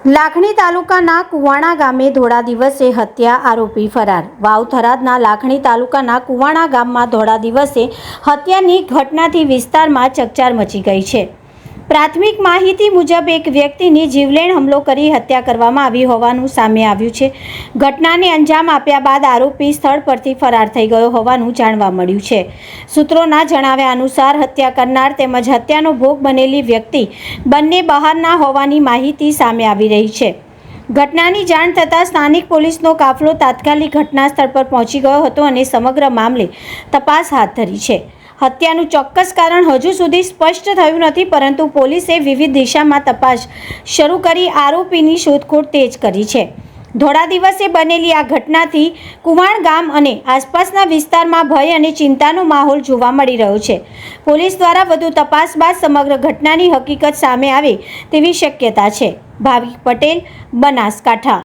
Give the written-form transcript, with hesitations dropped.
લાખણી તાલુકાના કુવાણા ગામે ધોળા દિવસે હત્યા, આરોપી ફરાર। વાવ થરાદના લાખણી તાલુકાના કુવાણા ગામમાં ધોળા દિવસે હત્યાની ઘટનાથી વિસ્તારમાં ચકચાર મચી ગઈ છે। પ્રાથમિક માહિતી મુજબ એક વ્યક્તિની જીવલેણ હુમલો કરી હત્યા કરવામાં આવી હોવાનું સામે આવ્યું છે। ઘટનાને અંજામ આપ્યા બાદ આરોપી સ્થળ પરથી ફરાર થઈ ગયો હોવાનું જાણવા મળ્યું છે। સૂત્રોના જણાવ્યા અનુસાર હત્યા કરનાર તેમજ હત્યાનો ભોગ બનેલી વ્યક્તિ બંને બહારના હોવાની માહિતી સામે આવી રહી છે। ઘટનાની જાણ થતાં સ્થાનિક પોલીસનો કાફલો તાત્કાલિક ઘટના સ્થળ પર પહોંચી ગયો હતો અને સમગ્ર મામલે તપાસ હાથ ધરી છે। હત્યાનું ચોક્કસ કારણ હજુ સુધી સ્પષ્ટ થયું નથી, પરંતુ પોલીસે વિવિધ દિશામાં તપાસ શરૂ કરી આરોપીની શોધખોળ તેજ કરી છે। ધોળા દિવસે બનેલી આ ઘટનાથી કુવાણ ગામ અને આસપાસના વિસ્તારમાં ભય અને ચિંતાનો માહોલ જોવા મળી રહ્યો છે। પોલીસ દ્વારા વધુ તપાસ બાદ સમગ્ર ઘટનાની હકીકત સામે આવે તેવી શક્યતા છે। ભાવિક પટેલ, બનાસકાંઠા।